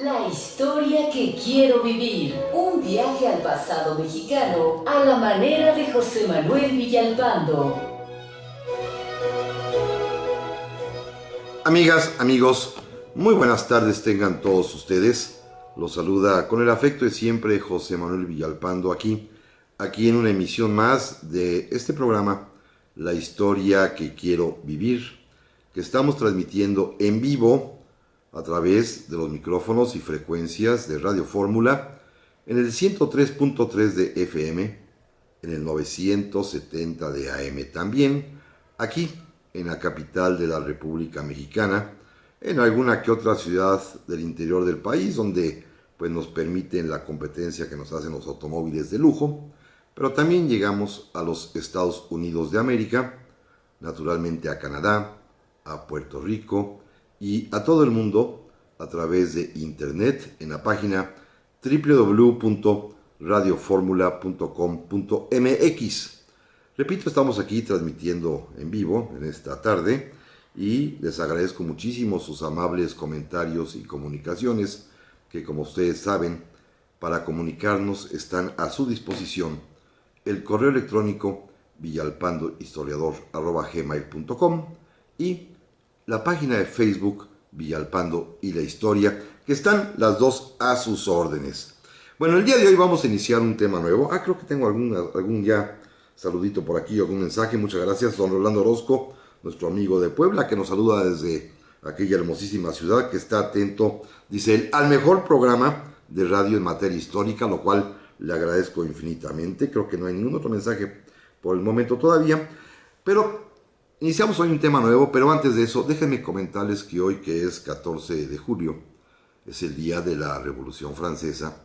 La historia que quiero vivir. Un viaje al pasado mexicano a la manera de José Manuel Villalpando. Amigas, amigos, muy buenas tardes tengan todos ustedes. Los saluda con el afecto de siempre José Manuel Villalpando aquí en una emisión más de este programa, La historia que quiero vivir, que estamos transmitiendo en vivo a través de los micrófonos y frecuencias de Radio Fórmula en el 103.3 de FM, en el 970 de AM también, aquí en la capital de la República Mexicana, en alguna que otra ciudad del interior del país donde pues nos permiten la competencia que nos hacen los automóviles de lujo, pero también llegamos a los Estados Unidos de América, naturalmente a Canadá, a Puerto Rico y a todo el mundo a través de internet en la página www.radioformula.com.mx. Repito, estamos aquí transmitiendo en vivo en esta tarde y les agradezco muchísimo sus amables comentarios y comunicaciones que, como ustedes saben, para comunicarnos están a su disposición el correo electrónico villalpandohistoriador@gmail.com y la página de Facebook Villalpando y la Historia, que están las dos a sus órdenes. Bueno, el día de hoy vamos a iniciar un tema nuevo. Creo que tengo algún ya saludito por aquí, algún mensaje. Muchas gracias, don Rolando Orozco, nuestro amigo de Puebla, que nos saluda desde aquella hermosísima ciudad, que está atento, dice él, al mejor programa de radio en materia histórica, lo cual le agradezco infinitamente. Creo que no hay ningún otro mensaje por el momento todavía, pero iniciamos hoy un tema nuevo. Pero antes de eso, déjenme comentarles que hoy, que es 14 de julio, es el día de la Revolución Francesa,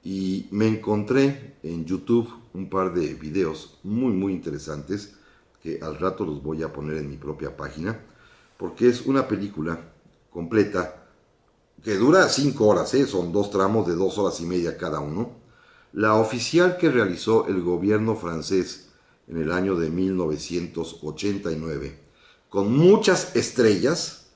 y me encontré en YouTube un par de videos muy interesantes que al rato los voy a poner en mi propia página, porque es una película completa que dura 5 horas, son 2 tramos de 2 horas y media cada uno. La oficial que realizó el gobierno francés en el año de 1989, con muchas estrellas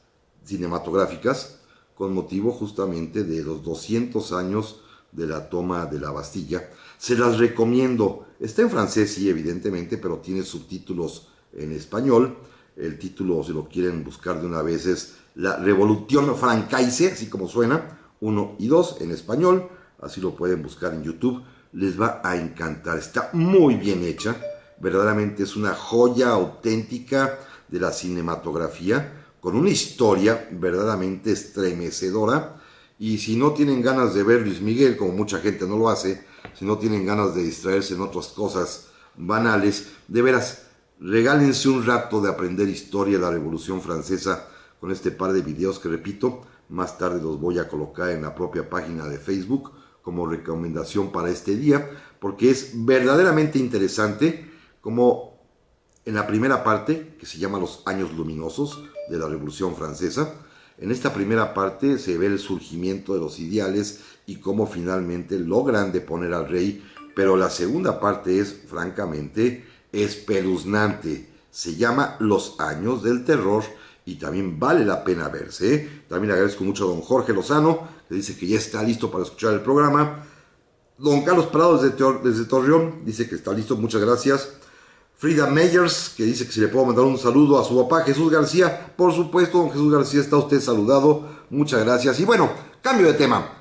cinematográficas, con motivo justamente de los 200 años de la toma de la Bastilla. Se las recomiendo. Está en francés, sí, evidentemente, pero tiene subtítulos en español. El título, si lo quieren buscar de una vez, es La Revolución Francaise, así como suena, 1 y 2 en español. Así lo pueden buscar en YouTube. Les va a encantar. Está muy bien hecha. Verdaderamente es una joya auténtica de la cinematografía, con una historia verdaderamente estremecedora. Y si no tienen ganas de ver Luis Miguel, como mucha gente no lo hace, si no tienen ganas de distraerse en otras cosas banales, de veras, regálense un rato de aprender historia de la Revolución Francesa con este par de videos que, repito, más tarde los voy a colocar en la propia página de Facebook como recomendación para este día, porque es verdaderamente interesante, como en la primera parte, que se llama Los Años Luminosos de la Revolución Francesa. En esta primera parte se ve el surgimiento de los ideales y cómo finalmente logran deponer al rey, pero la segunda parte es francamente espeluznante. Se llama Los Años del Terror y también vale la pena verse. También agradezco mucho a don Jorge Lozano, que dice que ya está listo para escuchar el programa. Don Carlos Prado desde Torreón dice que está listo, muchas gracias. Frida Meyers, que dice que si le puedo mandar un saludo a su papá Jesús García. Por supuesto, don Jesús García, está usted saludado. Muchas gracias. Y bueno, cambio de tema.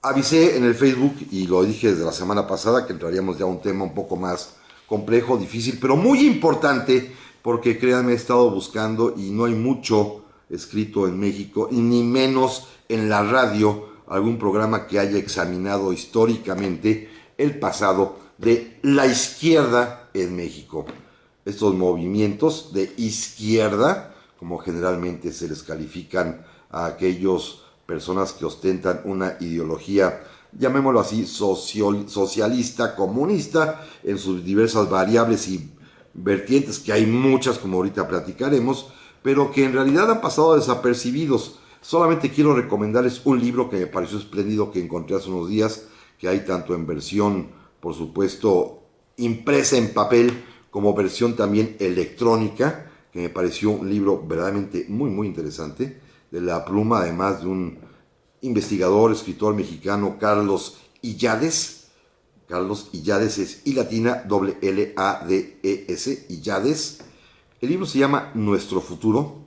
Avisé en el Facebook y lo dije desde la semana pasada que entraríamos ya a un tema un poco más complejo, difícil, pero muy importante, porque créanme, he estado buscando y no hay mucho escrito en México, y ni menos en la radio, algún programa que haya examinado históricamente el pasado de la izquierda en México. Estos movimientos de izquierda, como generalmente se les califican a aquellos personas que ostentan una ideología, llamémoslo así, socialista, comunista, en sus diversas variables y vertientes, que hay muchas, como ahorita platicaremos, pero que en realidad han pasado desapercibidos. Solamente quiero recomendarles un libro que me pareció espléndido, que encontré hace unos días, que hay tanto en versión, por supuesto, impresa en papel, como versión también electrónica, que me pareció un libro verdaderamente muy interesante, de la pluma además de un investigador, escritor mexicano Carlos Illades. Carlos Illades es I latina, L-A-D-E-S, Illades. El libro se llama Nuestro Futuro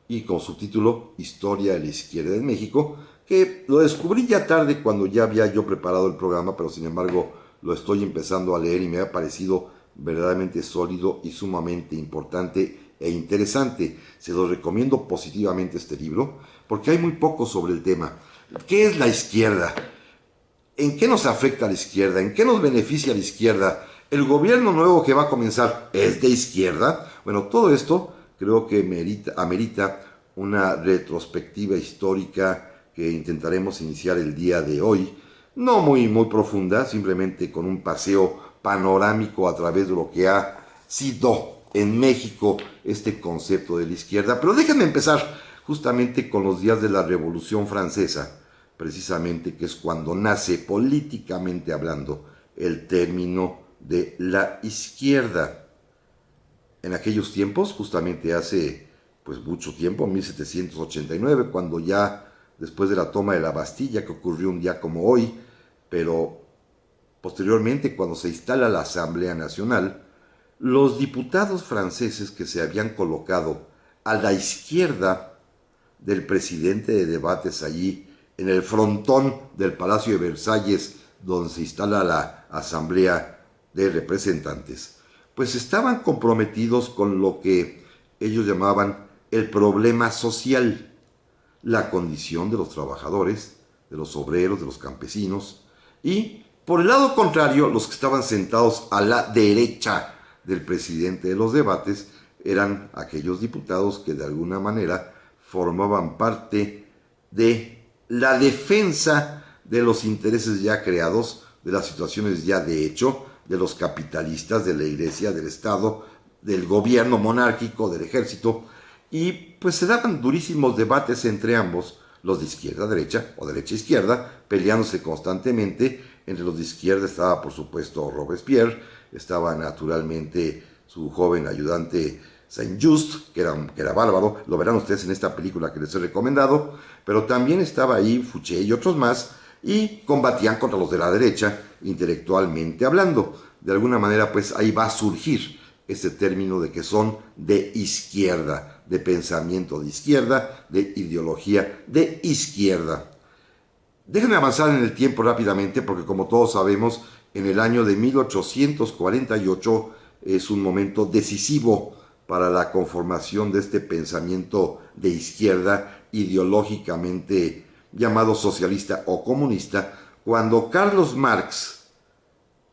y con subtítulo Historia de la Izquierda en México, que lo descubrí ya tarde cuando ya había yo preparado el programa, pero sin embargo lo estoy empezando a leer y me ha parecido verdaderamente sólido y sumamente importante e interesante. Se lo recomiendo positivamente este libro porque hay muy poco sobre el tema. ¿Qué es la izquierda? ¿En qué nos afecta la izquierda? ¿En qué nos beneficia la izquierda? ¿El gobierno nuevo que va a comenzar es de izquierda? Bueno, todo esto creo que amerita una retrospectiva histórica que intentaremos iniciar el día de hoy. No muy profunda, simplemente con un paseo panorámico a través de lo que ha sido en México este concepto de la izquierda. Pero déjenme empezar justamente con los días de la Revolución Francesa, precisamente que es cuando nace políticamente hablando el término de la izquierda. En aquellos tiempos, justamente hace pues mucho tiempo, 1789, cuando ya después de la toma de la Bastilla, que ocurrió un día como hoy, pero posteriormente cuando se instala la Asamblea Nacional, los diputados franceses que se habían colocado a la izquierda del presidente de debates allí, en el frontón del Palacio de Versalles, donde se instala la Asamblea de Representantes, pues estaban comprometidos con lo que ellos llamaban el problema social, la condición de los trabajadores, de los obreros, de los campesinos, y por el lado contrario, los que estaban sentados a la derecha del presidente de los debates eran aquellos diputados que de alguna manera formaban parte de la defensa de los intereses ya creados, de las situaciones ya de hecho, de los capitalistas, de la iglesia, del Estado, del gobierno monárquico, del ejército, y pues se daban durísimos debates entre ambos, los de izquierda-derecha o derecha-izquierda, peleándose constantemente. Entre los de izquierda estaba por supuesto Robespierre, estaba naturalmente su joven ayudante Saint-Just, que era bárbaro, lo verán ustedes en esta película que les he recomendado, pero también estaba ahí Fouché y otros más, y combatían contra los de la derecha, intelectualmente hablando. De alguna manera, pues ahí va a surgir este término de que son de izquierda, de pensamiento de izquierda, de ideología de izquierda. Déjenme avanzar en el tiempo rápidamente, porque como todos sabemos, en el año de 1848 es un momento decisivo para la conformación de este pensamiento de izquierda ideológicamente llamado socialista o comunista, cuando Carlos Marx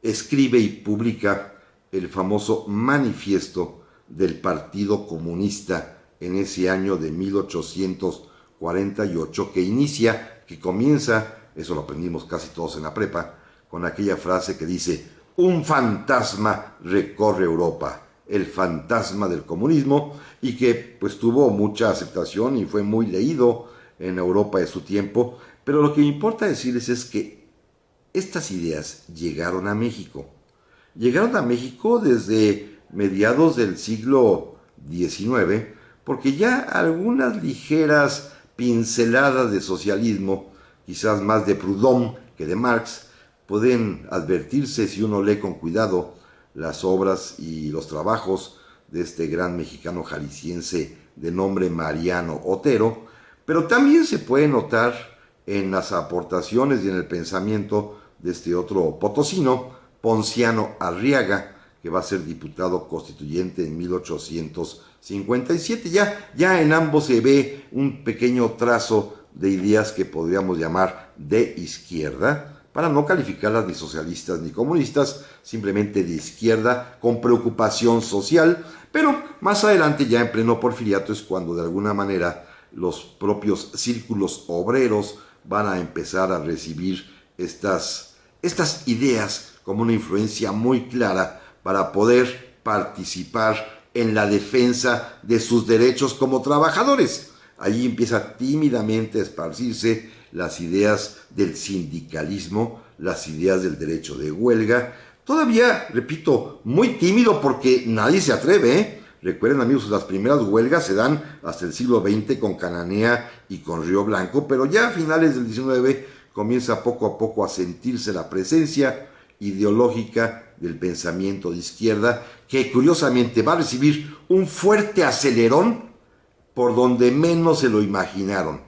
escribe y publica el famoso manifiesto del Partido Comunista en ese año de 1848, que comienza, eso lo aprendimos casi todos en la prepa, con aquella frase que dice: un fantasma recorre Europa, el fantasma del comunismo, y que pues tuvo mucha aceptación y fue muy leído en Europa de su tiempo. Pero lo que me importa decirles es que estas ideas llegaron a México. Llegaron a México desde mediados del siglo XIX, porque ya algunas ligeras pinceladas de socialismo, quizás más de Proudhon que de Marx, pueden advertirse si uno lee con cuidado las obras y los trabajos de este gran mexicano jalisciense de nombre Mariano Otero, pero también se puede notar en las aportaciones y en el pensamiento de este otro potosino, Ponciano Arriaga, que va a ser diputado constituyente en 1857. Ya en ambos se ve un pequeño trazo de ideas que podríamos llamar de izquierda, para no calificarlas ni socialistas ni comunistas, simplemente de izquierda con preocupación social. Pero más adelante, ya en pleno porfiriato, es cuando de alguna manera los propios círculos obreros van a empezar a recibir estas ideas como una influencia muy clara para poder participar en la defensa de sus derechos como trabajadores. Allí empieza tímidamente a esparcirse las ideas del sindicalismo, las ideas del derecho de huelga. Todavía, repito, muy tímido porque nadie se atreve, Recuerden, amigos, las primeras huelgas se dan hasta el siglo XX con Cananea y con Río Blanco, pero ya a finales del XIX comienza poco a poco a sentirse la presencia ideológica del pensamiento de izquierda, que curiosamente va a recibir un fuerte acelerón por donde menos se lo imaginaron.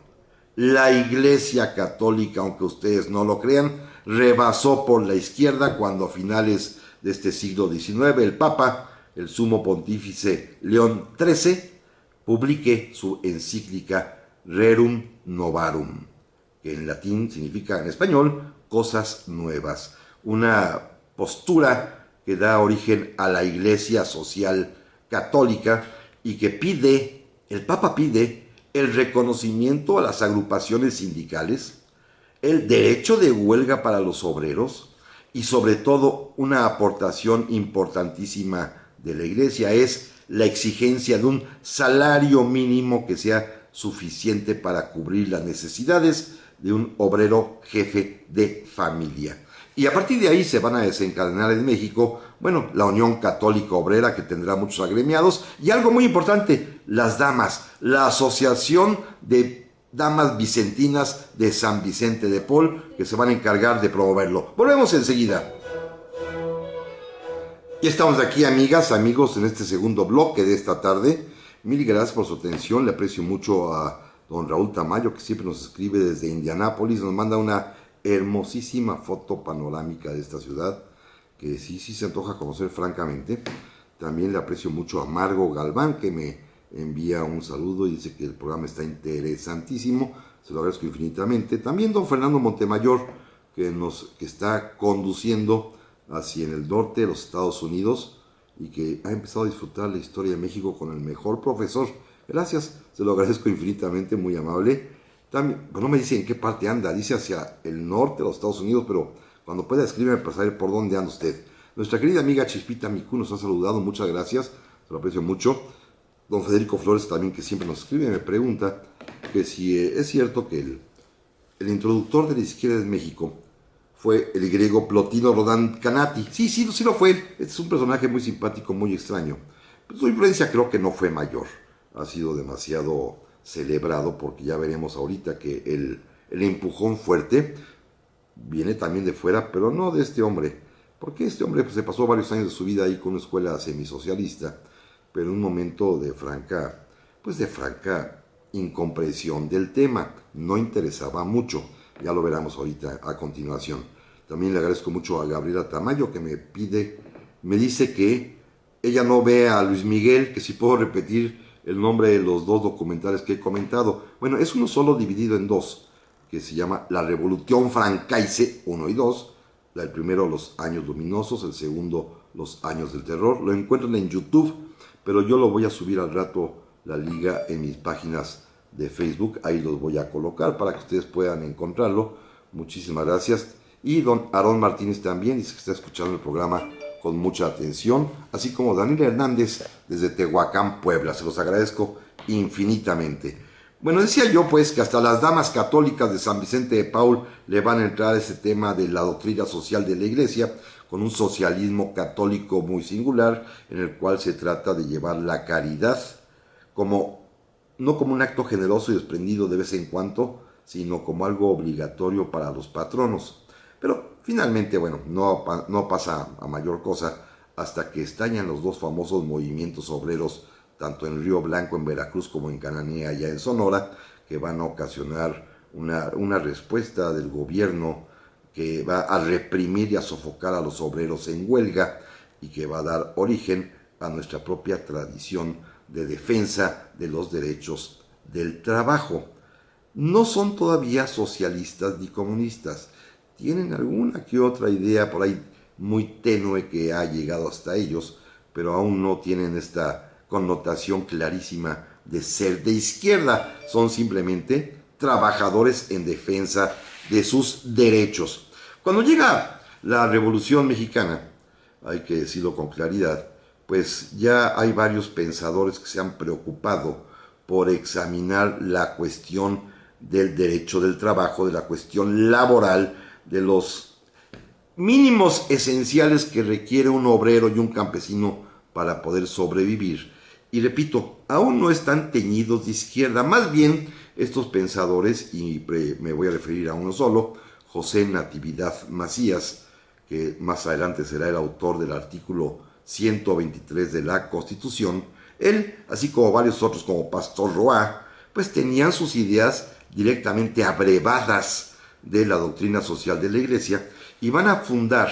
La Iglesia Católica, aunque ustedes no lo crean, rebasó por la izquierda cuando a finales de este siglo XIX el Papa, el Sumo Pontífice León XIII, publique su encíclica Rerum Novarum, que en latín significa en español cosas nuevas. Una postura que da origen a la Iglesia Social Católica y que pide, el Papa pide el reconocimiento a las agrupaciones sindicales, el derecho de huelga para los obreros y sobre todo una aportación importantísima de la Iglesia es la exigencia de un salario mínimo que sea suficiente para cubrir las necesidades de un obrero jefe de familia. Y a partir de ahí se van a desencadenar en México, bueno, la Unión Católica Obrera, que tendrá muchos agremiados, y algo muy importante, las damas, la Asociación de Damas Vicentinas de San Vicente de Paul, que se van a encargar de promoverlo. Volvemos enseguida. Y estamos aquí, amigas, amigos, en este segundo bloque de esta tarde. Mil gracias por su atención, le aprecio mucho a don Raúl Tamayo, que siempre nos escribe desde Indianápolis, nos manda una hermosísima foto panorámica de esta ciudad, que sí se antoja conocer francamente. También le aprecio mucho a Margo Galván, que me envía un saludo y dice que el programa está interesantísimo, se lo agradezco infinitamente. También don Fernando Montemayor, que está conduciendo hacia el norte de los Estados Unidos y que ha empezado a disfrutar la historia de México con el mejor profesor. Gracias, se lo agradezco infinitamente, muy amable. También, pues no me dice en qué parte anda, dice hacia el norte de los Estados Unidos, pero cuando pueda escríbeme para saber por dónde anda usted. Nuestra querida amiga Chispita Micú nos ha saludado, muchas gracias, se lo aprecio mucho. Don Federico Flores también, que siempre nos escribe, me pregunta que si es cierto que el introductor de la izquierda en México fue el griego Plotino Rodán Canati. Sí lo fue él. Este es un personaje muy simpático, muy extraño. Pero su influencia creo que no fue mayor. Ha sido demasiado celebrado porque ya veremos ahorita que el empujón fuerte viene también de fuera, pero no de este hombre. Porque este hombre pues, se pasó varios años de su vida ahí con una escuela semisocialista, pero en un momento de franca incomprensión del tema. No interesaba mucho. Ya lo veremos ahorita a continuación. También le agradezco mucho a Gabriela Tamayo, que me dice que ella no ve a Luis Miguel, que si puedo repetir el nombre de los dos documentales que he comentado. Bueno, es uno solo dividido en dos, que se llama La Revolución Francaise 1 y 2. El primero, Los Años Luminosos, el segundo, Los Años del Terror. Lo encuentran en YouTube, pero yo lo voy a subir al rato la liga en mis páginas de Facebook, ahí los voy a colocar para que ustedes puedan encontrarlo. Muchísimas gracias. Y don Aarón Martínez también dice que está escuchando el programa con mucha atención, así como Daniel Hernández desde Tehuacán, Puebla. Se los agradezco infinitamente. Bueno, decía yo pues que hasta las damas católicas de San Vicente de Paul le van a entrar a ese tema de la doctrina social de la Iglesia, con un socialismo católico muy singular, en el cual se trata de llevar la caridad no como un acto generoso y desprendido de vez en cuando, sino como algo obligatorio para los patronos. Pero finalmente, bueno, no pasa a mayor cosa hasta que estallan los dos famosos movimientos obreros, tanto en Río Blanco, en Veracruz, como en Cananea, allá en Sonora, que van a ocasionar una respuesta del gobierno que va a reprimir y a sofocar a los obreros en huelga y que va a dar origen a nuestra propia tradición de defensa de los derechos del trabajo. No son todavía socialistas ni comunistas, tienen alguna que otra idea por ahí muy tenue que ha llegado hasta ellos, pero aún no tienen esta connotación clarísima de ser de izquierda, son simplemente trabajadores en defensa de sus derechos. Cuando llega la Revolución Mexicana, hay que decirlo con claridad, pues ya hay varios pensadores que se han preocupado por examinar la cuestión del derecho del trabajo, de la cuestión laboral, de los mínimos esenciales que requiere un obrero y un campesino para poder sobrevivir. Y repito, aún no están teñidos de izquierda, más bien estos pensadores, y me voy a referir a uno solo, José Natividad Macías, que más adelante será el autor del artículo 123 de la Constitución, él, así como varios otros como Pastor Roa, pues tenían sus ideas directamente abrevadas de la doctrina social de la Iglesia y van a fundar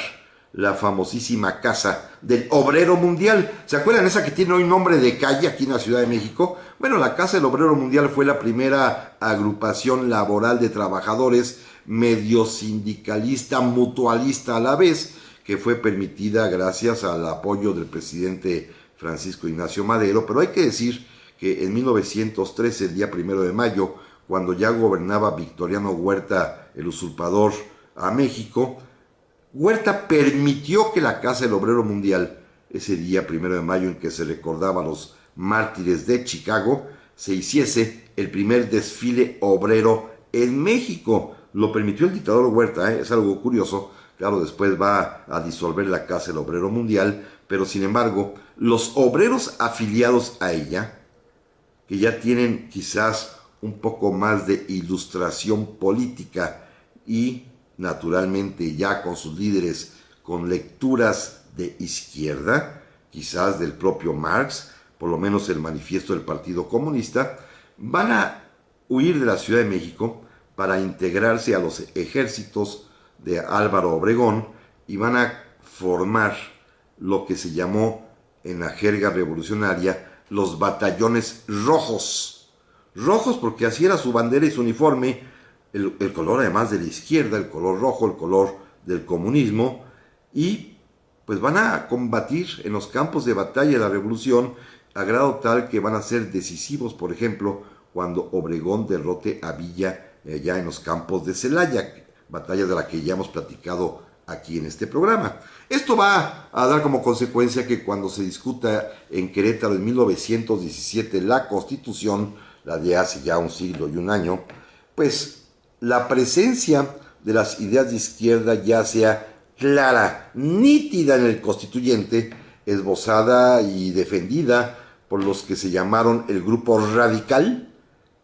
la famosísima Casa del Obrero Mundial. ¿Se acuerdan esa que tiene hoy nombre de calle aquí en la Ciudad de México? Bueno, la Casa del Obrero Mundial fue la primera agrupación laboral de trabajadores medio sindicalista, mutualista a la vez, que fue permitida gracias al apoyo del presidente Francisco Ignacio Madero, pero hay que decir que en 1913, el día 1 de mayo, cuando ya gobernaba Victoriano Huerta, el usurpador, a México, Huerta permitió que la Casa del Obrero Mundial, ese día 1 de mayo en que se recordaba a los mártires de Chicago, se hiciese el primer desfile obrero en México. Lo permitió el dictador Huerta, es algo curioso. Claro, después va a disolver la Casa del Obrero Mundial, pero sin embargo, los obreros afiliados a ella, que ya tienen quizás un poco más de ilustración política y naturalmente ya con sus líderes con lecturas de izquierda, quizás del propio Marx, por lo menos el manifiesto del Partido Comunista, van a huir de la Ciudad de México para integrarse a los ejércitos de Álvaro Obregón y van a formar lo que se llamó en la jerga revolucionaria los batallones rojos. Rojos porque así era su bandera y su uniforme, el color además de la izquierda, el color rojo, el color del comunismo, y pues van a combatir en los campos de batalla de la revolución a grado tal que van a ser decisivos, por ejemplo, cuando Obregón derrote a Villa ya en los campos de Celaya, batalla de la que ya hemos platicado aquí en este programa. Esto va a dar como consecuencia que cuando se discuta en Querétaro en 1917 la Constitución, la de hace ya un siglo y un año, pues la presencia de las ideas de izquierda ya sea clara, nítida en el constituyente, esbozada y defendida por los que se llamaron el Grupo Radical,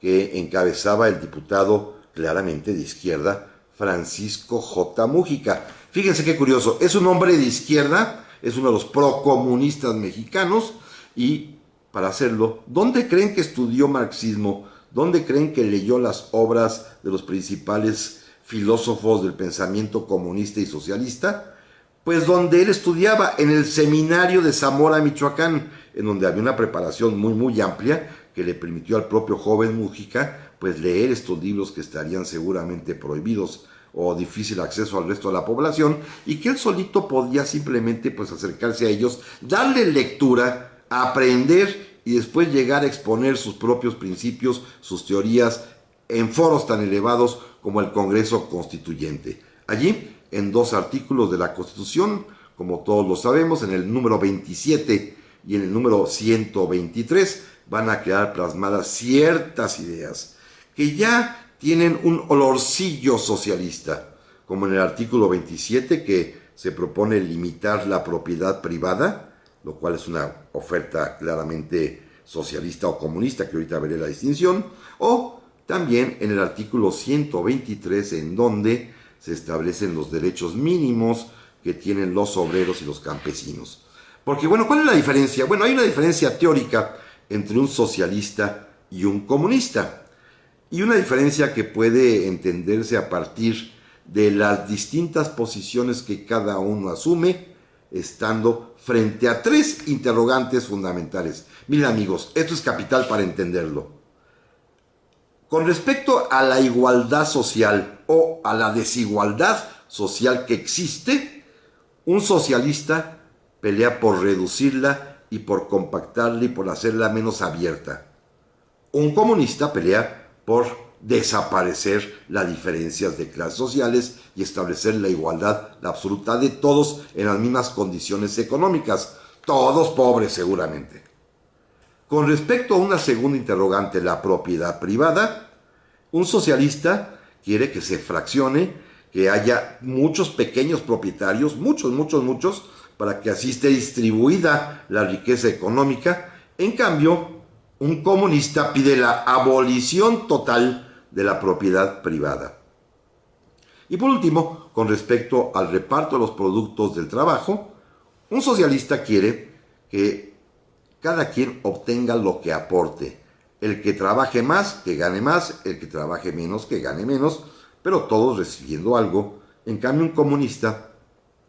que encabezaba el diputado claramente de izquierda, Francisco J. Mújica. Fíjense qué curioso, es un hombre de izquierda, es uno de los procomunistas mexicanos, y para hacerlo, ¿dónde creen que estudió marxismo? ¿Dónde creen que leyó las obras de los principales filósofos del pensamiento comunista y socialista? Pues donde él estudiaba, en el seminario de Zamora, Michoacán, en donde había una preparación muy amplia que le permitió al propio joven Mújica pues leer estos libros que estarían seguramente prohibidos o difícil acceso al resto de la población, y que él solito podía simplemente pues acercarse a ellos, darle lectura, aprender y después llegar a exponer sus propios principios, sus teorías en foros tan elevados como el Congreso Constituyente. Allí, en 2 artículos de la Constitución, como todos lo sabemos, en el número 27 y en el número 123, van a quedar plasmadas ciertas ideas que ya tienen un olorcillo socialista, como en el artículo 27, que se propone limitar la propiedad privada, lo cual es una oferta claramente socialista o comunista, que ahorita veré la distinción, o también en el artículo 123, en donde se establecen los derechos mínimos que tienen los obreros y los campesinos. Porque, bueno, ¿cuál es la diferencia? Bueno, hay una diferencia teórica entre un socialista y un comunista, y una diferencia que puede entenderse a partir de las distintas posiciones que cada uno asume, estando frente a 3 interrogantes fundamentales. Miren, amigos, esto es capital para entenderlo. Con respecto a la igualdad social o a la desigualdad social que existe, un socialista pelea por reducirla y por compactarla y por hacerla menos abierta. Un comunista pelea por desaparecer las diferencias de clases sociales y establecer la igualdad, la absoluta de todos en las mismas condiciones económicas, todos pobres seguramente. Con respecto a una segunda interrogante, la propiedad privada, un socialista quiere que se fraccione, que haya muchos pequeños propietarios, muchos, para que así esté distribuida la riqueza económica En cambio, un comunista pide la abolición total de la propiedad privada. Y por último, con respecto al reparto de los productos del trabajo, un socialista quiere que cada quien obtenga lo que aporte. El que trabaje más, que gane más, el que trabaje menos, que gane menos, pero todos recibiendo algo. En cambio, un comunista,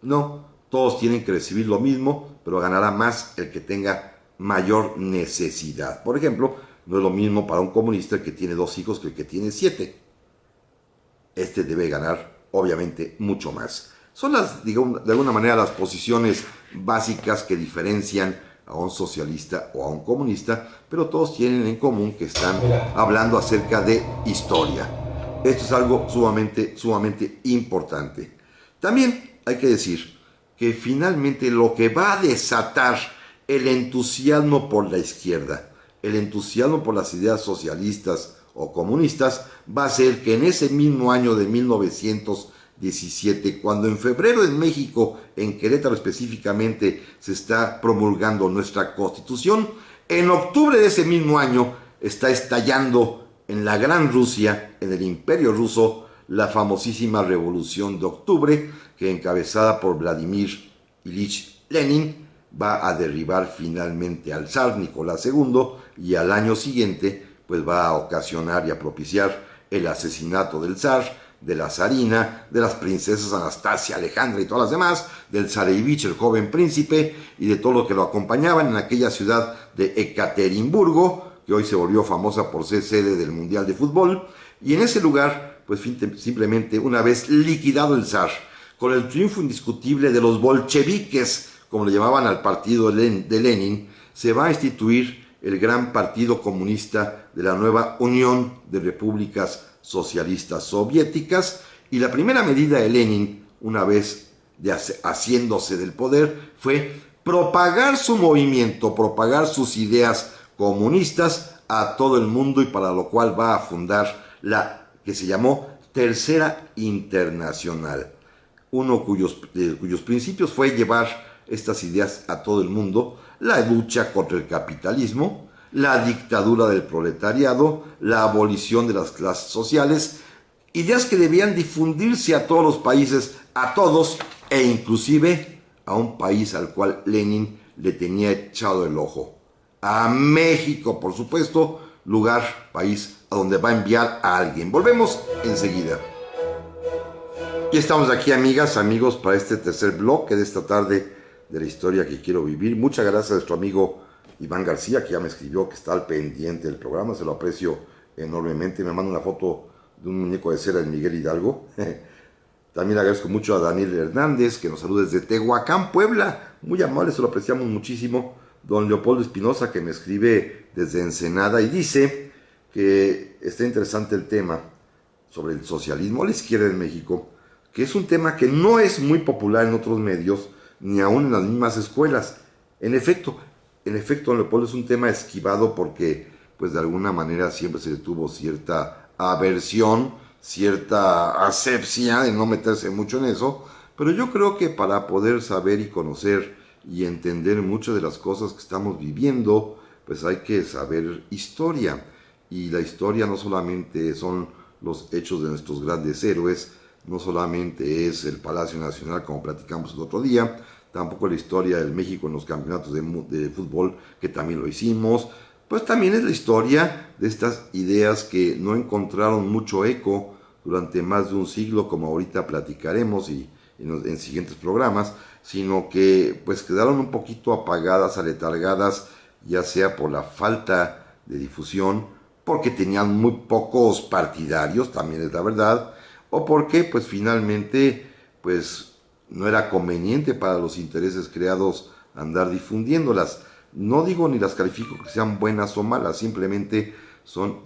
no, todos tienen que recibir lo mismo, pero ganará más el que tenga mayor necesidad. Por ejemplo, no es lo mismo para un comunista el que tiene 2 hijos que el que tiene 7. Este debe ganar, obviamente, mucho más. Son las, digamos, de alguna manera, las posiciones básicas que diferencian a un socialista o a un comunista, pero todos tienen en común que están hablando acerca de historia. Esto es algo sumamente importante. También hay que decir que finalmente lo que va a desatar el entusiasmo por la izquierda, el entusiasmo por las ideas socialistas o comunistas, va a ser que en ese mismo año de 1917, cuando en febrero en México, en Querétaro específicamente, se está promulgando nuestra Constitución, en octubre de ese mismo año está estallando en la Gran Rusia, en el Imperio Ruso, la famosísima Revolución de Octubre, que encabezada por Vladimir Ilich Lenin, va a derribar finalmente al zar Nicolás II y al año siguiente pues va a ocasionar y a propiciar el asesinato del zar, de la zarina, de las princesas Anastasia, Alejandra y todas las demás, del zarevich, el joven príncipe, y de todo lo que lo acompañaban en aquella ciudad de Ekaterimburgo, que hoy se volvió famosa por ser sede del Mundial de Fútbol, y en ese lugar, pues simplemente una vez liquidado el zar, con el triunfo indiscutible de los bolcheviques, como le llamaban al partido de Lenin, se va a instituir el gran partido comunista de la nueva Unión de Repúblicas Socialistas Soviéticas, y la primera medida de Lenin, una vez haciéndose del poder, fue propagar su movimiento, propagar sus ideas comunistas a todo el mundo, y para lo cual va a fundar la que se llamó Tercera Internacional, uno cuyos principios fue llevar estas ideas a todo el mundo: la lucha contra el capitalismo, la dictadura del proletariado, la abolición de las clases sociales, ideas que debían difundirse a todos los países, a todos, e inclusive a un país al cual Lenin le tenía echado el ojo, a México, por supuesto, lugar, país a donde va a enviar a alguien. Volvemos enseguida. Y estamos aquí, amigas, amigos, para este tercer bloque de esta tarde de la historia que quiero vivir. Muchas gracias a nuestro amigo Iván García, que ya me escribió que está al pendiente del programa, se lo aprecio enormemente. Me manda una foto de un muñeco de cera de Miguel Hidalgo. También agradezco mucho a Daniel Hernández, que nos saluda desde Tehuacán, Puebla. Muy amable, se lo apreciamos muchísimo. Don Leopoldo Espinosa, que me escribe desde Ensenada y dice que está interesante el tema sobre el socialismo a la izquierda en México, que es un tema que no es muy popular en otros medios, ni aún en las mismas escuelas. En efecto, don Leopoldo, es un tema esquivado porque, pues de alguna manera siempre se tuvo cierta aversión, cierta asepsia de no meterse mucho en eso, pero yo creo que para poder saber y conocer y entender muchas de las cosas que estamos viviendo, pues hay que saber historia, y la historia no solamente son los hechos de nuestros grandes héroes, no solamente es el Palacio Nacional como platicamos el otro día, tampoco la historia del México en los campeonatos de fútbol, que también lo hicimos, pues también es la historia de estas ideas que no encontraron mucho eco durante más de un siglo, como ahorita platicaremos y en siguientes programas, sino que pues quedaron un poquito apagadas, aletargadas, ya sea por la falta de difusión, porque tenían muy pocos partidarios, también es la verdad, o porque pues finalmente pues no era conveniente para los intereses creados andar difundiéndolas. No digo ni las califico que sean buenas o malas, simplemente son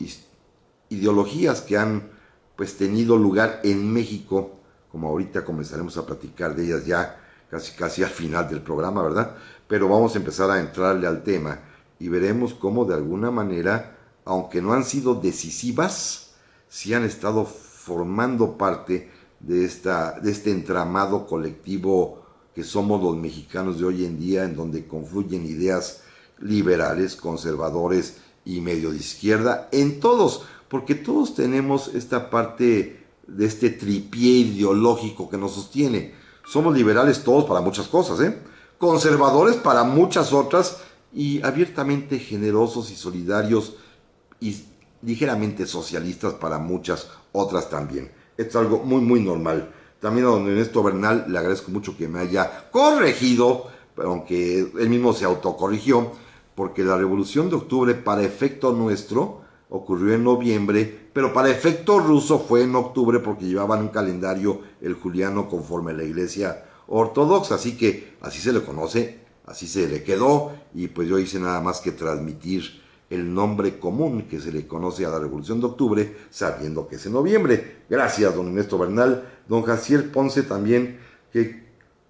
ideologías que han pues tenido lugar en México, como ahorita comenzaremos a platicar de ellas ya casi al final del programa, ¿verdad? Pero vamos a empezar a entrarle al tema y veremos cómo de alguna manera, aunque no han sido decisivas, sí han estado formando parte de este entramado colectivo que somos los mexicanos de hoy en día, en donde confluyen ideas liberales, conservadores y medio de izquierda, en todos, porque todos tenemos esta parte de este tripié ideológico que nos sostiene. Somos liberales todos para muchas cosas, conservadores para muchas otras y abiertamente generosos y solidarios y ligeramente socialistas para muchas otras también. Esto es algo muy muy normal. También a don Ernesto Bernal le agradezco mucho que me haya corregido, aunque él mismo se autocorrigió, porque la Revolución de Octubre para efecto nuestro ocurrió en noviembre, pero para efecto ruso fue en octubre porque llevaban un calendario el juliano conforme a la Iglesia Ortodoxa, así que así se le conoce, así se le quedó, y pues yo hice nada más que transmitir el nombre común que se le conoce a la Revolución de Octubre, sabiendo que es en noviembre. Gracias, don Ernesto Bernal. Don Jaciel Ponce también, que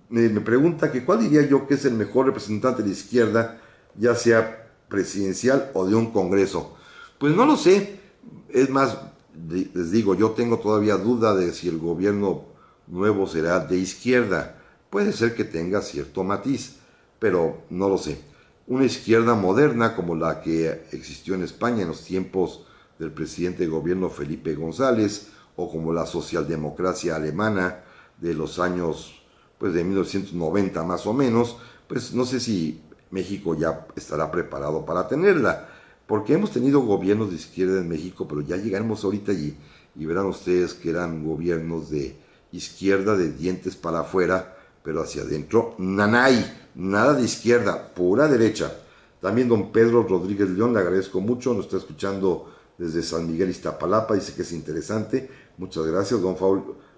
me pregunta que cuál diría yo que es el mejor representante de la izquierda, ya sea presidencial o de un congreso. Pues no lo sé, es más, les digo, yo tengo todavía duda de si el gobierno nuevo será de izquierda. Puede ser que tenga cierto matiz, pero no lo sé. Una izquierda moderna como la que existió en España en los tiempos del presidente de gobierno Felipe González, o como la socialdemocracia alemana de los años, pues de 1990 más o menos, pues no sé si México ya estará preparado para tenerla, porque hemos tenido gobiernos de izquierda en México, pero ya llegaremos ahorita y verán ustedes que eran gobiernos de izquierda de dientes para afuera, pero hacia adentro, nanay, nada de izquierda, pura derecha. También don Pedro Rodríguez León, le agradezco mucho, nos está escuchando desde San Miguel Iztapalapa, dice que es interesante, muchas gracias.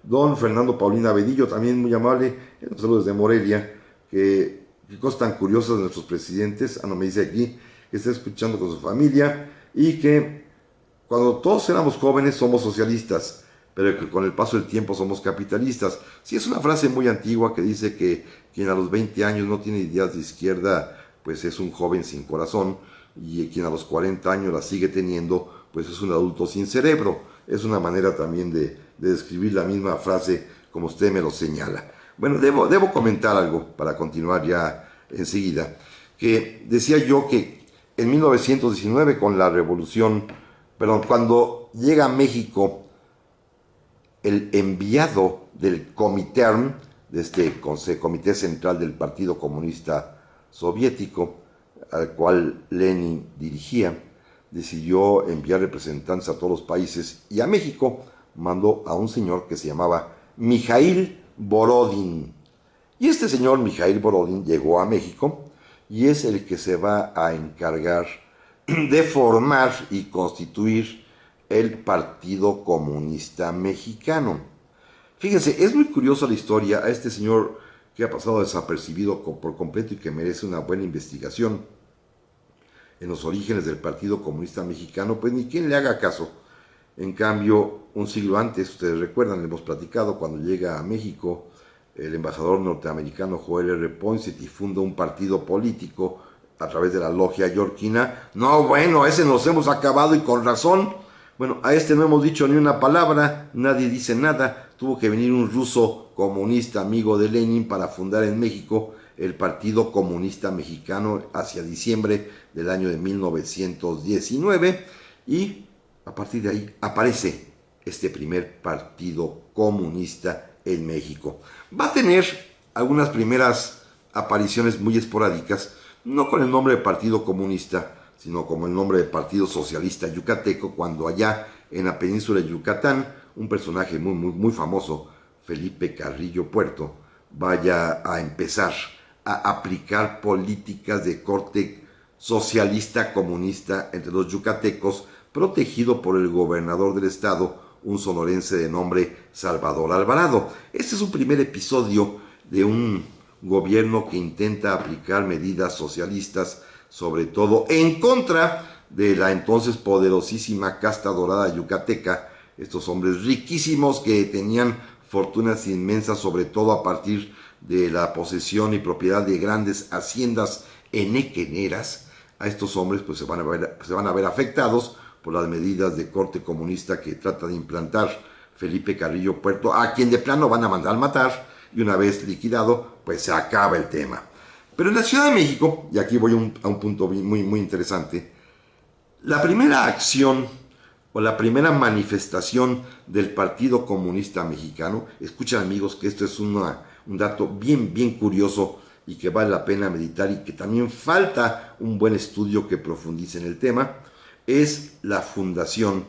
Don Fernando Paulina Bedillo, también muy amable, nos saluda desde Morelia, que cosas tan curiosas de nuestros presidentes, no me dice aquí, que está escuchando con su familia, y que cuando todos éramos jóvenes somos socialistas, pero que con el paso del tiempo somos capitalistas. Sí, es una frase muy antigua que dice que quien a los 20 años no tiene ideas de izquierda, pues es un joven sin corazón, y quien a los 40 años la sigue teniendo, pues es un adulto sin cerebro. Es una manera también de describir la misma frase como usted me lo señala. Bueno, debo comentar algo para continuar ya enseguida, que decía yo que en 1919 con la revolución, perdón, cuando llega a México el enviado del Comintern, de este Comité Central del Partido Comunista Soviético, al cual Lenin dirigía, decidió enviar representantes a todos los países, y a México mandó a un señor que se llamaba Mijaíl Borodin. Y este señor Mijaíl Borodin llegó a México y es el que se va a encargar de formar y constituir el Partido Comunista Mexicano. Fíjense, es muy curiosa la historia a este señor que ha pasado desapercibido por completo y que merece una buena investigación en los orígenes del Partido Comunista Mexicano, pues ni quien le haga caso. En cambio, un siglo antes, ustedes recuerdan, le hemos platicado, cuando llega a México el embajador norteamericano Joel R. Poinsett y funda un partido político a través de la logia yorquina. No, bueno, a ese nos hemos acabado y con razón. Bueno, a este no hemos dicho ni una palabra, nadie dice nada. Tuvo que venir un ruso comunista amigo de Lenin para fundar en México el Partido Comunista Mexicano hacia diciembre del año de 1919, y a partir de ahí aparece este primer partido comunista en México. Va a tener algunas primeras apariciones muy esporádicas, no con el nombre de Partido Comunista, sino como el nombre de Partido Socialista Yucateco, cuando allá en la península de Yucatán, un personaje muy famoso, Felipe Carrillo Puerto, vaya a empezar a aplicar políticas de corte socialista comunista entre los yucatecos, protegido por el gobernador del estado, un sonorense de nombre Salvador Alvarado. Este es un primer episodio de un gobierno que intenta aplicar medidas socialistas, sobre todo en contra de la entonces poderosísima casta dorada yucateca, estos hombres riquísimos que tenían fortunas inmensas, sobre todo a partir de la posesión y propiedad de grandes haciendas enequeneras. A estos hombres pues se van a ver afectados por las medidas de corte comunista que trata de implantar Felipe Carrillo Puerto, a quien de plano van a mandar matar, y una vez liquidado, pues se acaba el tema. Pero en la Ciudad de México, y aquí voy a un punto muy interesante, la primera acción o la primera manifestación del Partido Comunista Mexicano, escuchen amigos que esto es un dato bien curioso y que vale la pena meditar y que también falta un buen estudio que profundice en el tema, es la fundación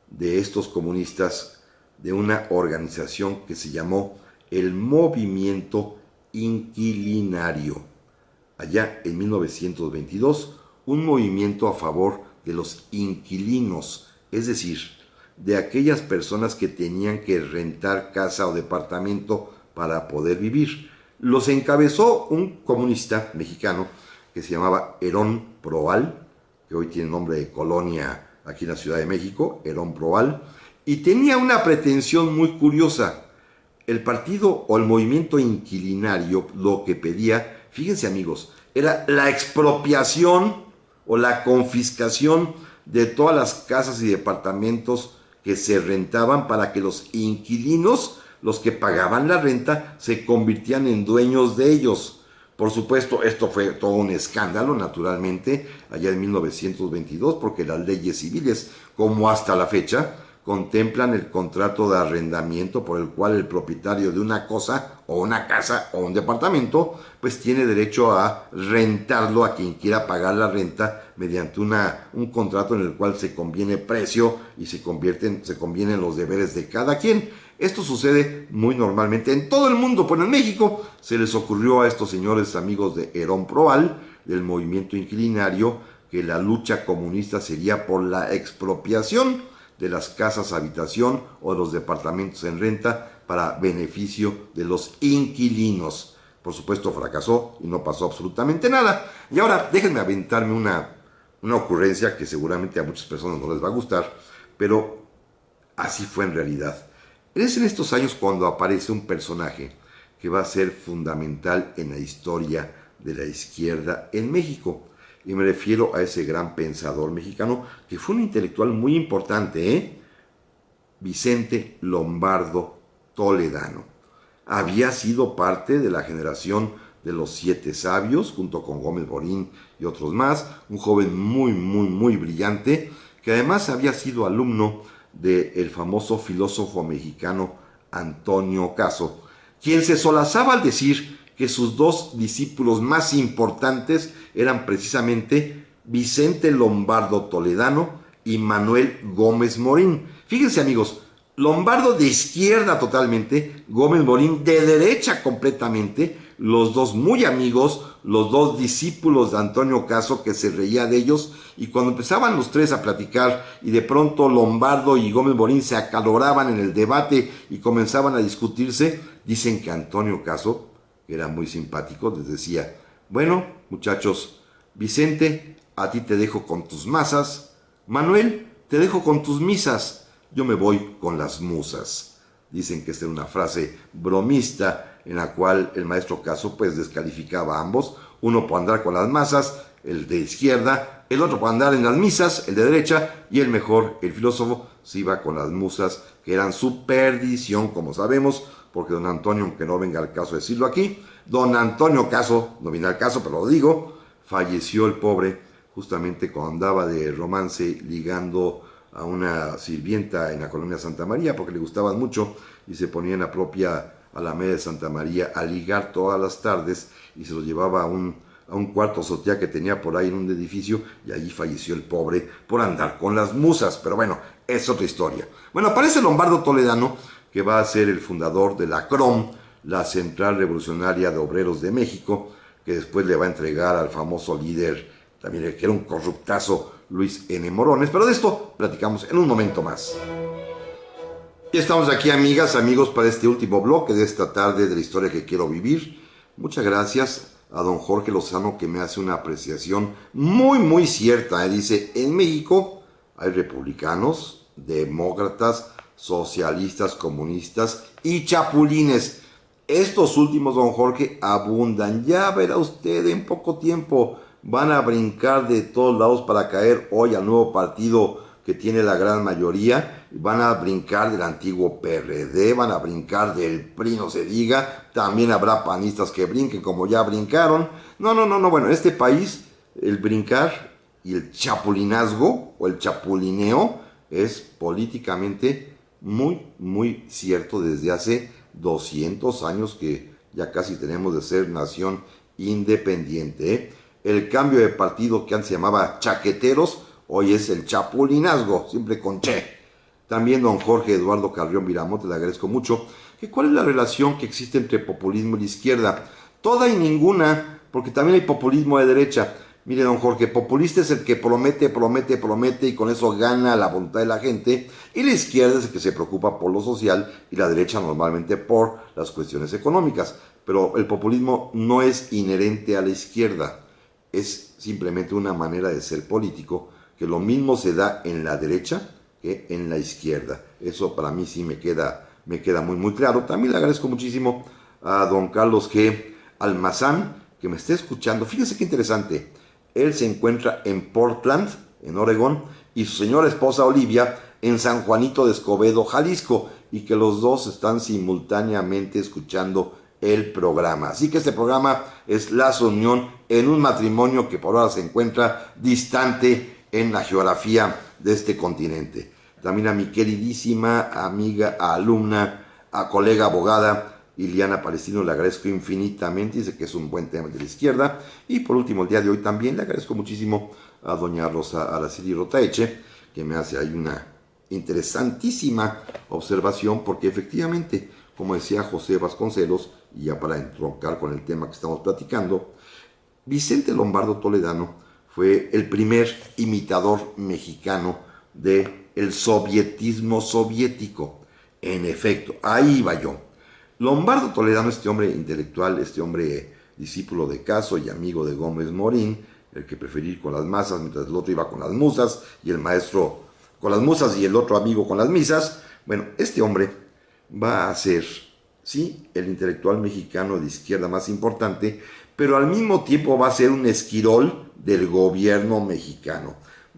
de estos comunistas de una organización que se llamó el Movimiento Inquilinario. Allá en 1922, un movimiento a favor de los inquilinos, es decir, de aquellas personas que tenían que rentar casa o departamento para poder vivir. Los encabezó un comunista mexicano que se llamaba Herón Proal, que hoy tiene nombre de colonia aquí en la Ciudad de México, Herón Proal, y tenía una pretensión muy curiosa. El partido o el movimiento inquilinario lo que pedía, fíjense amigos, era la expropiación o la confiscación de todas las casas y departamentos que se rentaban para que los inquilinos, los que pagaban la renta, se convirtieran en dueños de ellos. Por supuesto, esto fue todo un escándalo, naturalmente, allá en 1922, porque las leyes civiles, como hasta la fecha, contemplan el contrato de arrendamiento por el cual el propietario de una cosa o una casa o un departamento pues tiene derecho a rentarlo a quien quiera pagar la renta mediante un contrato en el cual se conviene precio y se convienen los deberes de cada quien. Esto sucede muy normalmente en todo el mundo, pero en México se les ocurrió a estos señores amigos de Herón Proal, del movimiento inquilinario, que la lucha comunista sería por la expropiación de las casas habitación o de los departamentos en renta para beneficio de los inquilinos. Por supuesto fracasó y no pasó absolutamente nada. Y ahora déjenme aventarme una ocurrencia que seguramente a muchas personas no les va a gustar, pero así fue en realidad. Es en estos años cuando aparece un personaje que va a ser fundamental en la historia de la izquierda en México. Y me refiero a ese gran pensador mexicano que fue un intelectual muy importante, Vicente Lombardo Toledano. Había sido parte de la generación de los 7 sabios, junto con Gómez Morín y otros más, un joven muy brillante, que además había sido alumno del famoso filósofo mexicano Antonio Caso, quien se solazaba al decir que sus 2 discípulos más importantes eran precisamente Vicente Lombardo Toledano y Manuel Gómez Morín. Fíjense amigos, Lombardo de izquierda totalmente, Gómez Morín de derecha completamente, los 2 muy amigos, los 2 discípulos de Antonio Caso que se reía de ellos, y cuando empezaban los 3 a platicar y de pronto Lombardo y Gómez Morín se acaloraban en el debate y comenzaban a discutirse, dicen que Antonio Caso, que era muy simpático, les decía: bueno, muchachos, Vicente, a ti te dejo con tus masas, Manuel, te dejo con tus misas, yo me voy con las musas. Dicen que esta era una frase bromista en la cual el maestro Caso pues descalificaba a ambos, uno por andar con las masas, el de izquierda, el otro por andar en las misas, el de derecha, y el mejor, el filósofo, se iba con las musas, que eran su perdición, como sabemos, porque don Antonio, aunque no venga al caso decirlo aquí, don Antonio Caso, no viene al caso, pero lo digo, falleció el pobre justamente cuando andaba de romance ligando a una sirvienta en la colonia Santa María, porque le gustaban mucho y se ponía en la propia Alameda de Santa María a ligar todas las tardes y se lo llevaba a un cuarto azotea que tenía por ahí en un edificio, y allí falleció el pobre por andar con las musas. Pero bueno, es otra historia. Bueno, aparece Lombardo Toledano, que va a ser el fundador de la CROM, la Central Revolucionaria de Obreros de México, que después le va a entregar al famoso líder, también que era un corruptazo, Luis N. Morones. Pero de esto platicamos en un momento más. Y estamos aquí, amigas, amigos, para este último bloque de esta tarde de la historia que quiero vivir. Muchas gracias a don Jorge Lozano, que me hace una apreciación muy cierta. Dice: en México hay republicanos, demócratas, socialistas, comunistas y chapulines. Estos últimos, don Jorge, abundan. Ya verá usted, en poco tiempo van a brincar de todos lados para caer hoy al nuevo partido que tiene la gran mayoría, van a brincar del antiguo PRD, van a brincar del PRI, no se diga, también habrá panistas que brinquen como ya brincaron. No, bueno, en este país el brincar y el chapulinazgo o el chapulineo es políticamente muy cierto desde hace 200 años que ya casi tenemos de ser nación independiente, ¿eh? El cambio de partido que antes se llamaba chaqueteros, hoy es el chapulinazgo, siempre con che. También don Jorge Eduardo Carrión Viramonte, le agradezco mucho. ¿Cuál es la relación que existe entre populismo y la izquierda? Toda y ninguna, porque también hay populismo de derecha. Mire, don Jorge, populista es el que promete y con eso gana la voluntad de la gente. Y la izquierda es el que se preocupa por lo social y la derecha normalmente por las cuestiones económicas. Pero el populismo no es inherente a la izquierda, es simplemente una manera de ser político, que lo mismo se da en la derecha que en la izquierda. Eso para mí sí me queda muy claro. También le agradezco muchísimo a don Carlos G. Almazán, que me esté escuchando. Fíjense qué interesante. Él se encuentra en Portland, en Oregón, y su señora esposa Olivia en San Juanito de Escobedo, Jalisco, y que los dos están simultáneamente escuchando el programa. Así que este programa es Lazo Unión en un matrimonio que por ahora se encuentra distante en la geografía de este continente. También a mi queridísima amiga, alumna, a colega abogada, Iliana Palestino, le agradezco infinitamente, dice que es un buen tema de la izquierda. Y por último, el día de hoy también le agradezco muchísimo a doña Rosa Araceli Rotaeche, que me hace ahí una interesantísima observación, porque efectivamente, como decía José Vasconcelos, y ya para entroncar con el tema que estamos platicando, Vicente Lombardo Toledano fue el primer imitador mexicano del sovietismo soviético. En efecto, ahí iba yo. Lombardo Toledano, este hombre intelectual, este hombre discípulo de Caso y amigo de Gómez Morín, el que prefería ir con las masas mientras el otro iba con las musas, y el maestro con las musas y el otro amigo con las misas. Bueno, este hombre va a ser, sí, el intelectual mexicano de izquierda más importante, pero al mismo tiempo va a ser un esquirol del gobierno mexicano.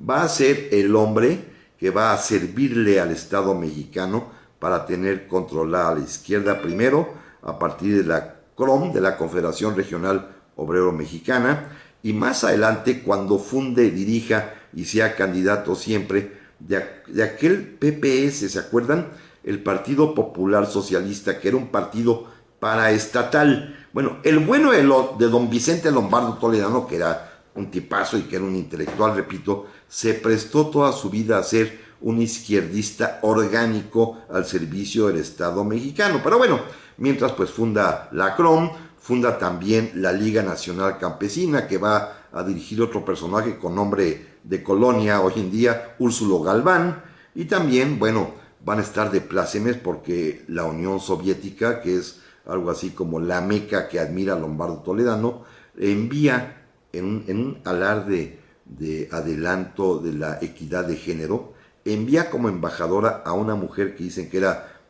Va a ser el hombre que va a servirle al Estado mexicano para tener controlada a la izquierda primero, a partir de la CROM, de la Confederación Regional Obrero Mexicana, y más adelante cuando funde, dirija y sea candidato siempre de aquel PPS, ¿se acuerdan? El Partido Popular Socialista, que era un partido paraestatal. Bueno, el bueno de don Vicente Lombardo Toledano, que era un tipazo y que era un intelectual, repito, se prestó toda su vida a ser un izquierdista orgánico al servicio del Estado mexicano. Pero bueno, mientras pues funda la CROM, funda también la Liga Nacional Campesina, que va a dirigir otro personaje con nombre de colonia hoy en día, Úrsulo Galván, y también, bueno, van a estar de plácemes porque la Unión Soviética, que es algo así como la meca que admira Lombardo Toledano, envía en un alarde de adelanto de la equidad de género, envía como embajadora a una mujer que dicen que era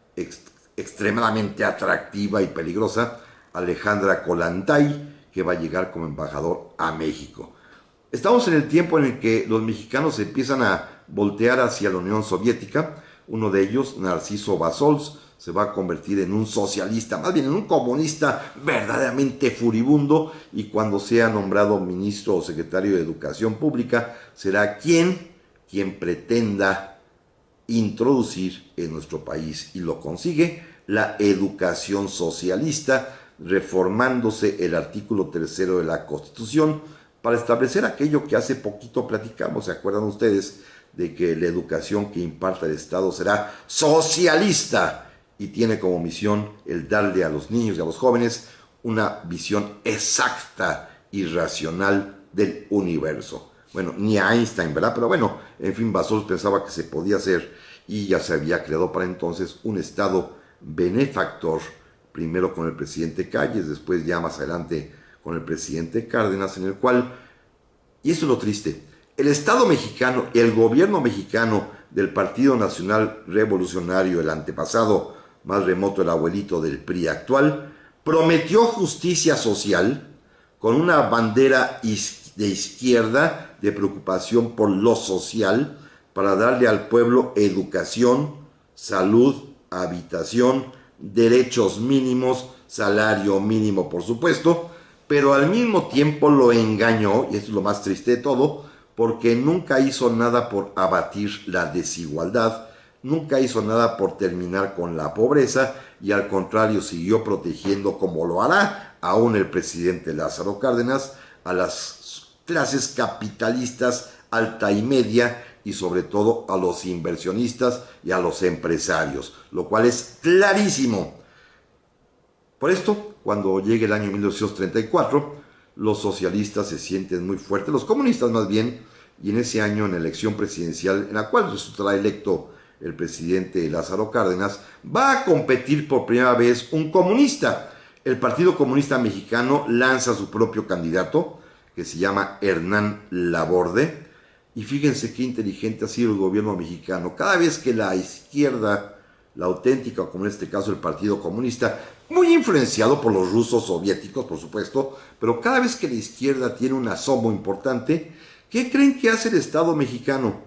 extremadamente atractiva y peligrosa, Alejandra Kollontai, que va a llegar como embajador a México. Estamos en el tiempo en el que los mexicanos empiezan a voltear hacia la Unión Soviética. Uno de ellos, Narciso Basols, se va a convertir en un socialista, más bien en un comunista verdaderamente furibundo, y cuando sea nombrado ministro o secretario de Educación Pública, será quien pretenda introducir en nuestro país, y lo consigue, la educación socialista, reformándose el artículo 3 de la Constitución para establecer aquello que hace poquito platicamos, ¿se acuerdan ustedes? De que la educación que imparta el Estado será socialista y tiene como misión el darle a los niños y a los jóvenes una visión exacta y racional del universo. Bueno, ni a Einstein, ¿verdad? Pero bueno, en fin, Basols pensaba que se podía hacer, y ya se había creado para entonces un Estado benefactor, primero con el presidente Calles, después ya más adelante con el presidente Cárdenas, en el cual, y eso es lo triste, el Estado mexicano y el gobierno mexicano del Partido Nacional Revolucionario, el antepasado más remoto, el abuelito del PRI actual, prometió justicia social con una bandera de izquierda, de preocupación por lo social, para darle al pueblo educación, salud, habitación, derechos mínimos, salario mínimo, por supuesto, pero al mismo tiempo lo engañó, y esto es lo más triste de todo, porque nunca hizo nada por abatir la desigualdad, nunca hizo nada por terminar con la pobreza, y al contrario siguió protegiendo, como lo hará aún el presidente Lázaro Cárdenas, a las clases capitalistas alta y media, y sobre todo a los inversionistas y a los empresarios, lo cual es clarísimo. Por esto, cuando llegue el año 1934, los socialistas se sienten muy fuertes, los comunistas más bien, y en ese año, en la elección presidencial, en la cual resultará electo el presidente Lázaro Cárdenas, va a competir por primera vez un comunista. El Partido Comunista Mexicano lanza su propio candidato, que se llama Hernán Laborde, y fíjense qué inteligente ha sido el gobierno mexicano. Cada vez que la izquierda, la auténtica, como en este caso el Partido Comunista, muy influenciado por los rusos soviéticos, por supuesto, pero cada vez que la izquierda tiene un asomo importante, ¿qué creen que hace el Estado mexicano?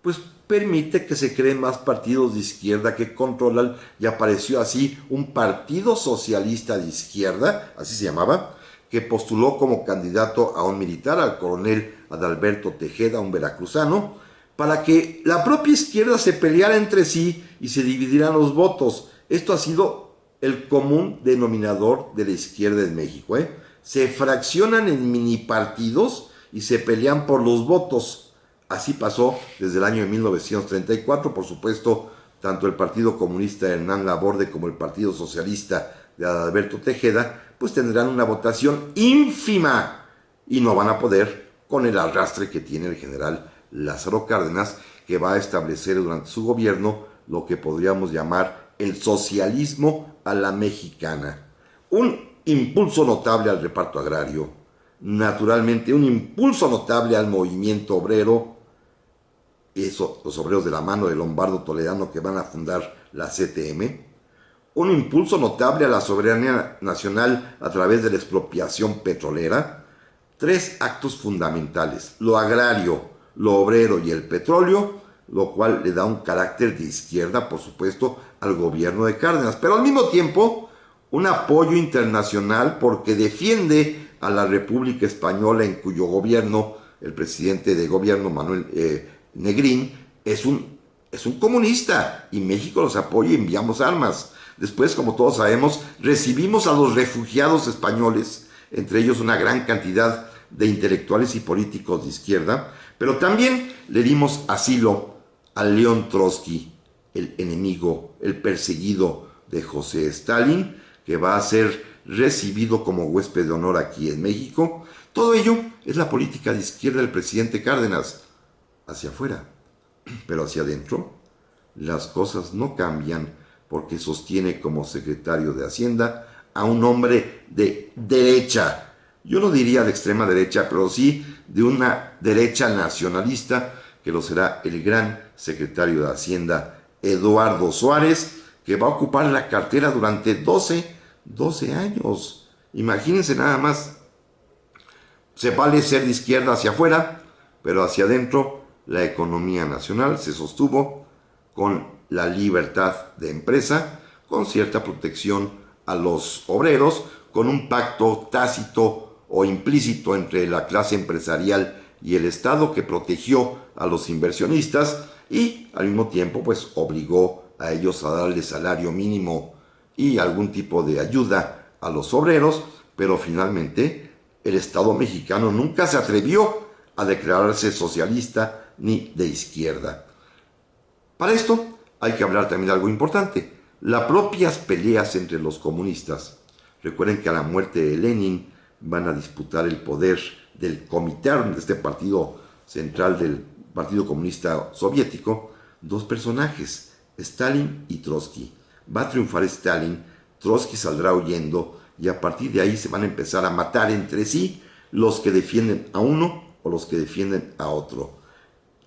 Pues permite que se creen más partidos de izquierda que controlan, y apareció así un Partido Socialista de Izquierda, así se llamaba, que postuló como candidato a un militar, al coronel Adalberto Tejeda, un veracruzano, para que la propia izquierda se peleara entre sí y se dividieran los votos. Esto ha sido el común denominador de la izquierda en México, ¿eh? Se fraccionan en mini partidos y se pelean por los votos. Así pasó desde el año de 1934, por supuesto, tanto el Partido Comunista de Hernán Laborde como el Partido Socialista de Adalberto Tejeda, pues tendrán una votación ínfima y no van a poder con el arrastre que tiene el general Lázaro Cárdenas, que va a establecer durante su gobierno lo que podríamos llamar el socialismo a la mexicana. Un impulso notable al reparto agrario, naturalmente un impulso notable al movimiento obrero, eso, los obreros de la mano de Lombardo Toledano que van a fundar la CTM, un impulso notable a la soberanía nacional a través de la expropiación petrolera, tres actos fundamentales: lo agrario, lo obrero y el petróleo, lo cual le da un carácter de izquierda, por supuesto, al gobierno de Cárdenas, pero al mismo tiempo un apoyo internacional porque defiende a la República Española, en cuyo gobierno el presidente de gobierno, Manuel Negrín, es un comunista, y México los apoya y enviamos armas. Después, como todos sabemos, recibimos a los refugiados españoles, entre ellos una gran cantidad de intelectuales y políticos de izquierda, pero también le dimos asilo a León Trotsky, el enemigo, el perseguido de José Stalin, que va a ser recibido como huésped de honor aquí en México. Todo ello es la política de izquierda del presidente Cárdenas, hacia afuera, pero hacia adentro las cosas no cambian, porque sostiene como secretario de Hacienda a un hombre de derecha. Yo no diría de extrema derecha, pero sí de una derecha nacionalista, que lo será el gran secretario de Hacienda, Eduardo Suárez, que va a ocupar la cartera durante 12 años. Imagínense nada más. Se vale ser de izquierda hacia afuera, pero hacia adentro la economía nacional se sostuvo con la libertad de empresa, con cierta protección a los obreros, con un pacto tácito o implícito entre la clase empresarial y el Estado, que protegió a los inversionistas y al mismo tiempo pues obligó a ellos a darle salario mínimo y algún tipo de ayuda a los obreros. Pero finalmente el Estado mexicano nunca se atrevió a declararse socialista ni de izquierda. Para esto hay que hablar también de algo importante: las propias peleas entre los comunistas. Recuerden que a la muerte de Lenin van a disputar el poder del Comintern, de este partido central del Partido Comunista Soviético, dos personajes, Stalin y Trotsky. Va a triunfar Stalin, Trotsky saldrá huyendo, y a partir de ahí se van a empezar a matar entre sí los que defienden a uno o los que defienden a otro.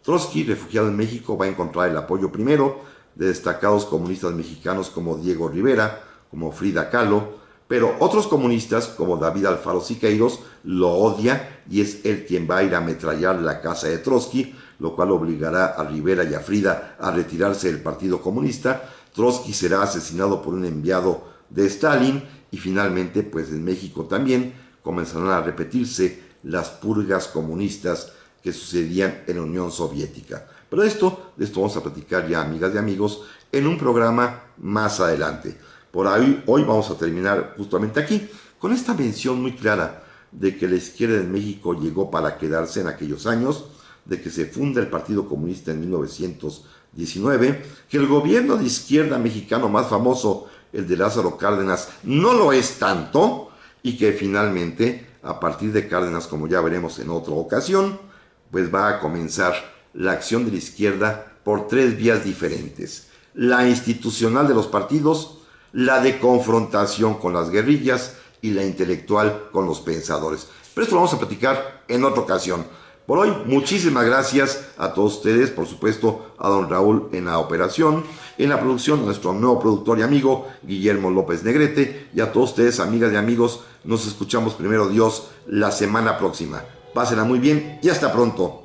Trotsky, refugiado en México, va a encontrar el apoyo primero de destacados comunistas mexicanos como Diego Rivera, como Frida Kahlo, pero otros comunistas como David Alfaro Siqueiros lo odia, y es él quien va a ir a ametrallar la casa de Trotsky, lo cual obligará a Rivera y a Frida a retirarse del Partido Comunista. Trotsky será asesinado por un enviado de Stalin y finalmente, pues en México también comenzarán a repetirse las purgas comunistas que sucedían en la Unión Soviética. Pero de esto vamos a platicar ya, amigas y amigos, en un programa más adelante. Por ahí, hoy vamos a terminar justamente aquí, con esta mención muy clara de que la izquierda en México llegó para quedarse en aquellos años, de que se funda el Partido Comunista en 1919, que el gobierno de izquierda mexicano más famoso, el de Lázaro Cárdenas, no lo es tanto, y que finalmente, a partir de Cárdenas, como ya veremos en otra ocasión, pues va a comenzar la acción de la izquierda por 3 vías diferentes: la institucional de los partidos, la de confrontación con las guerrillas y la intelectual con los pensadores. Pero esto lo vamos a platicar en otra ocasión. Por hoy, muchísimas gracias a todos ustedes, por supuesto a don Raúl en la operación, en la producción, a nuestro nuevo productor y amigo Guillermo López Negrete, y a todos ustedes, amigas y amigos, nos escuchamos primero Dios la semana próxima. Pásenla muy bien y hasta pronto.